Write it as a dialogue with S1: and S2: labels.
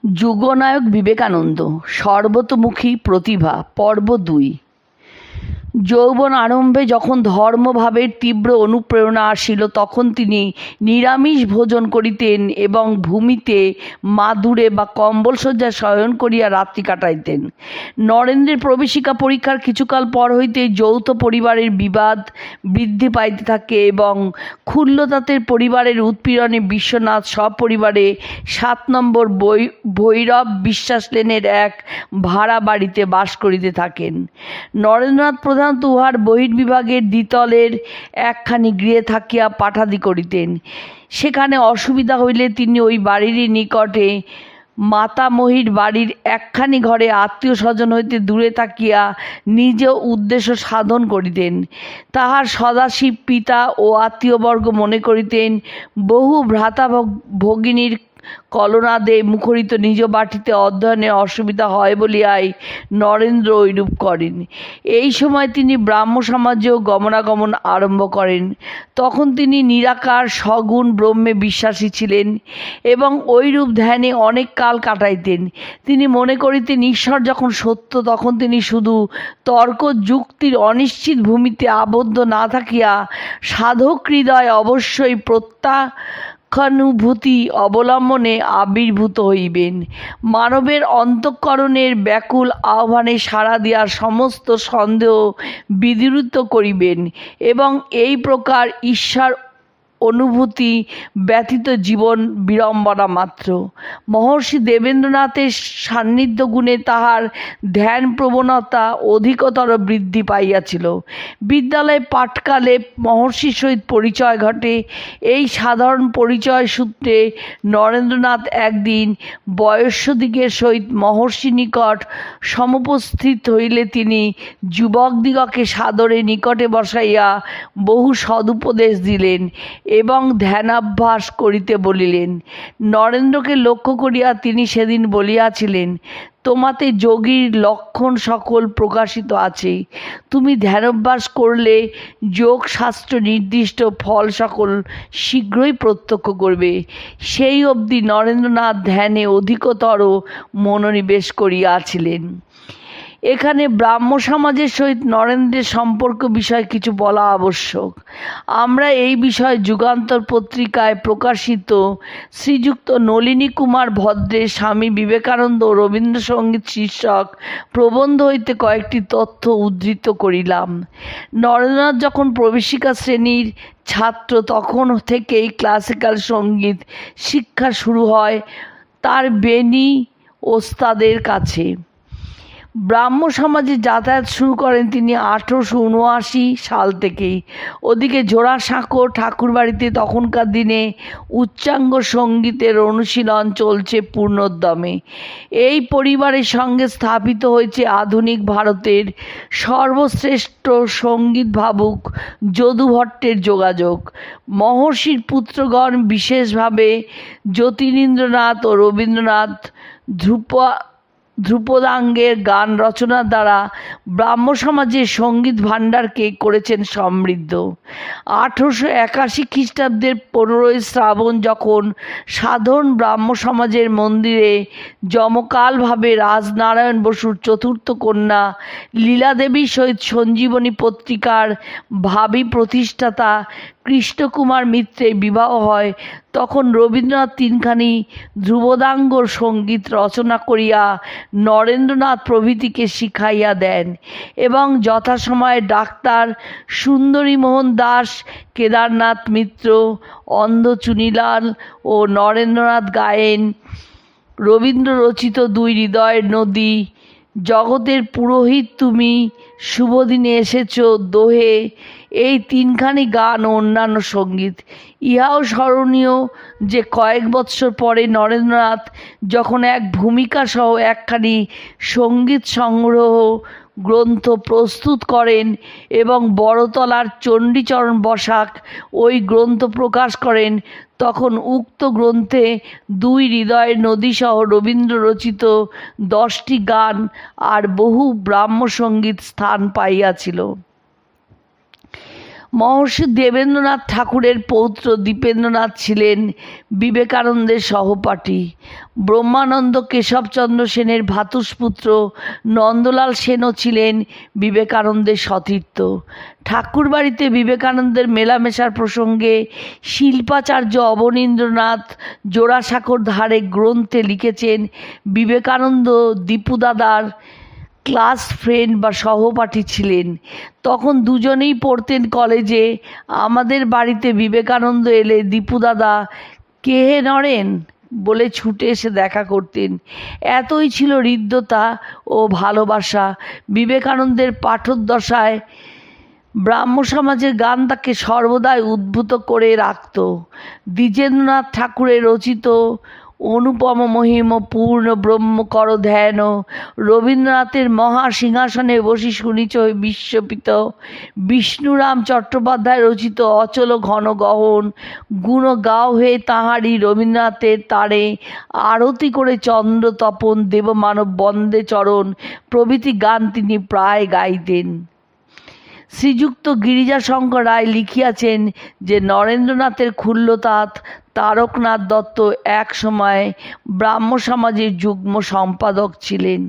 S1: যুগনায়ক বিবেকানন্দ সর্বতোমুখী প্রতিভা পর্ব ২। যৌবন আরম্ভে যখন ধর্মভাবের তীব্র অনুপ্রেরণা আসিল, তখন তিনি নিরামিষ ভোজন করিতেন এবং ভূমিতে মাদুরে বা কম্বলশয্যায় শয়ন করিয়া রাত্রি কাটাইতেন। নরেন্দ্রের প্রবেশিকা পরীক্ষার কিছুকাল পর হইতে যৌথ পরিবারের বিবাদ বৃদ্ধি পাইতে থাকে এবং ক্ষুল্লতাতের পরিবারের উৎপীড়নে বিশ্বনাথ সপরিবারে ৭ নম্বর ভৈরব বিশ্বাস লেনের এক ভাড়া বাড়িতে বাস করিতে থাকেন। নরেন্দ্রনাথ প্রধানত উহার বহির্বিভাগের দ্বিতলের একখানি গৃহে থাকিয়া পাঠাদি করিতেন। সেখানে অসুবিধা হইলে তিনি ওই বাড়িরই নিকটে মাতামহীর বাড়ির একখানি ঘরে আত্মীয় স্বজন হইতে দূরে থাকিয়া নিজ উদ্দেশ্য সাধন করিতেন। তাহার সদাশিব পিতা ও আত্মীয়বর্গ মনে করিতেন বহু ভ্রাতা ভগিনীর কলনাদে মুখরিত নিজ বাটিতে অধ্যয়নের অসুবিধা হয় বলিয়াই নরেন্দ্র ঐরূপ করেন। এই সময় তিনি ব্রাহ্ম সমাজেও গমনাগমন আরম্ভ করেন। তখন তিনি নিরাকার সগুণ ব্রহ্মে বিশ্বাসী ছিলেন এবং ঐরূপ ধ্যানে অনেক কাল কাটাইতেন। তিনি মনে করিতেন ঈশ্বর যখন সত্য, তখন তিনি শুধু তর্ক যুক্তির অনিশ্চিত ভূমিতে আবদ্ধ না থাকিয়া সাধক হৃদয় অবশ্যই প্রত্যক্ষানুভূতি অবলম্বনে আবির্ভূত হইবেন। মানবের অন্তঃকরণের ব্যাকুল আহ্বানে সাড়া দিয়ার সমস্ত সন্দেহ বিদূরিত করিবেন এবং এই প্রকার ঈশ্বর অনুভূতি ব্যতীত জীবন বিড়ম্বনা মাত্র। মহর্ষি দেবেন্দ্রনাথের সান্নিধ্য গুণে তাহার ধ্যান প্রবণতা অধিকতর বৃদ্ধি পাইয়াছিল। বিদ্যালয়ে পাঠকালে মহর্ষির সহিত পরিচয় ঘটে। এই সাধারণ পরিচয় সূত্রে নরেন্দ্রনাথ একদিন বয়স্যদিগের সহিত মহর্ষি নিকট সমুপস্থিত হইলে তিনি যুবকদিগকে সাদরে নিকটে বসাইয়া বহু সদুপদেশ দিলেন এবং ধ্যানাভ্যাস করিতে বলিলেন। নরেন্দ্রকে লক্ষ্য করিয়া তিনি সেদিন বলিয়াছিলেন, তোমাতে যোগীর লক্ষণ সকল প্রকাশিত আছে। তুমি ধ্যানাভ্যাস করলে যোগশাস্ত্র নির্দিষ্ট ফল সকল শীঘ্রই প্রত্যক্ষ করবে। সেই অবধি নরেন্দ্রনাথ ধ্যানে অধিকতর মনোনিবেশ করিয়াছিলেন। এখানে ব্রাহ্ম সমাজের সহিত নরেন্দ্রের সম্পর্ক বিষয়ে কিছু বলা আবশ্যক। আমরা এই বিষয়ে যুগান্তর পত্রিকায় প্রকাশিত শ্রীযুক্ত নলিনী কুমার ভদ্রের স্বামী বিবেকানন্দ ও রবীন্দ্রসঙ্গীত শীর্ষক প্রবন্ধ হইতে কয়েকটি তথ্য উদ্ধৃত করিলাম। নরেন্দ্রনাথ যখন প্রবেশিকা শ্রেণীর ছাত্র, তখন থেকেই ক্লাসিক্যাল সঙ্গীত শিক্ষা শুরু হয় তার বেনি ওস্তাদের কাছে। ব্রাহ্ম সমাজে যাতায়াত শুরু করেন তিনি 1879 সাল থেকেই। ওদিকে জোড়াসাঁকোর ঠাকুরবাড়িতে তখনকার দিনে উচ্চাঙ্গ সঙ্গীতের অনুশীলন চলছে পূর্ণোদ্যমে। এই পরিবারের সঙ্গে স্থাপিত হয়েছে আধুনিক ভারতের সর্বশ্রেষ্ঠ সঙ্গীত ভাবুক যদু ভট্টের যোগাযোগ। মহর্ষির পুত্রগণ, বিশেষভাবে যতীন্দ্রনাথ ও রবীন্দ্রনাথ ধ্রুপদাঙ্গের গান রচনার দ্বারা ব্রাহ্ম সমাজের সঙ্গীত ভাণ্ডারকে করেছেন সমৃদ্ধ। 1881 খ্রিস্টাব্দের 15 শ্রাবণ যখন সাধারণ ব্রাহ্ম সমাজের মন্দিরে জমকালভাবে রাজনারায়ণ বসুর চতুর্থ কন্যা লীলাদেবীর সহিত সঞ্জীবনী পত্রিকার ভাবী প্রতিষ্ঠাতা কৃষ্ণকুমার মিত্রের বিবাহ হয়, তখন রবীন্দ্রনাথ তিনখানি ধ্রুপদাঙ্গ সঙ্গীত রচনা করিয়া নরেন্দ্রনাথ প্রভৃতিকে শিখাইয়া দেন এবং যথাসময়ে ডাক্তার সুন্দরীমোহন দাস, কেদারনাথ মিত্র, অন্ধ চুনিলাল ও নরেন্দ্রনাথ গায়েন রবীন্দ্র রচিত 2 হৃদয়ের নদী, জগতের পুরোহিত তুমি, শুভদিনে এসেছ, দোহে, এই 3খানি গান ও অন্যান্য সঙ্গীত। ইহাও স্মরণীয় যে কয়েক বৎসর পরে নরেন্দ্রনাথ যখন এক ভূমিকা সহ একখানি সঙ্গীত সংগ্রহ গ্রন্থ প্রস্তুত করেন এবং বড়তলার চণ্ডীচরণ বসাক ওই গ্রন্থ প্রকাশ করেন, তখন উক্ত গ্রন্থে 2 হৃদয়ের নদী সহ রবীন্দ্র রচিত 10টি গান আর বহু ব্রাহ্ম সঙ্গীত স্থান পাইয়াছিল। মহর্ষি দেবেন্দ্রনাথ ঠাকুরের পৌত্র দীপেন্দ্রনাথ ছিলেন বিবেকানন্দের সহপাঠী। ব্রহ্মানন্দ কেশবচন্দ্র সেনের ভ্রাতুষ্পুত্র নন্দলাল সেনও ছিলেন বিবেকানন্দের সতীর্থ। ঠাকুরবাড়িতে বিবেকানন্দের মেলামেশার প্রসঙ্গে শিল্পাচার্য অবনীন্দ্রনাথ জোড়াসাঁকোর ধারে গ্রন্থে লিখেছেন, বিবেকানন্দ দীপুদাদার ক্লাস ফ্রেন্ড বা সহপাঠী ছিলেন। তখন দুজনেই পড়তেন কলেজে। আমাদের বাড়িতে বিবেকানন্দ এলে দীপুদাদা কে হে নরেন বলে ছুটে এসে দেখা করতেন। এতই ছিল হৃদ্যতা ও ভালোবাসা। বিবেকানন্দের পাঠোদ্দশায় ব্রাহ্ম সমাজের গান তাকে সর্বদাই উদ্ভূত করে রাখত। দ্বিজেন্দ্রনাথ ঠাকুরের রচিত অনুপম মহিম পূর্ণ ব্রহ্ম কর ধ্যান, রবীন্দ্রনাথের মহা সিংহাসনে বসি শুনিছ বিশ্বপিত, বিষ্ণুরাম চট্টোপাধ্যায় রচিত অচল ঘন গহন, গুণ গাও হয়ে তাঁহারি রবীন্দ্রনাথের তারে, আরতি করে চন্দ্র তপন দেব মানব বন্দে চরণ প্রভৃতি গান তিনি প্রায় গাইতেন। শ্রীযুক্ত গিরিজাশঙ্কর রায় লিখিয়াছেন যে নরেন্দ্রনাথের ক্ষুল্লতাত তারকনাথ দত্ত এক সময় ব্রাহ্ম সমাজের যুগ্ম সম্পাদক ছিলেন।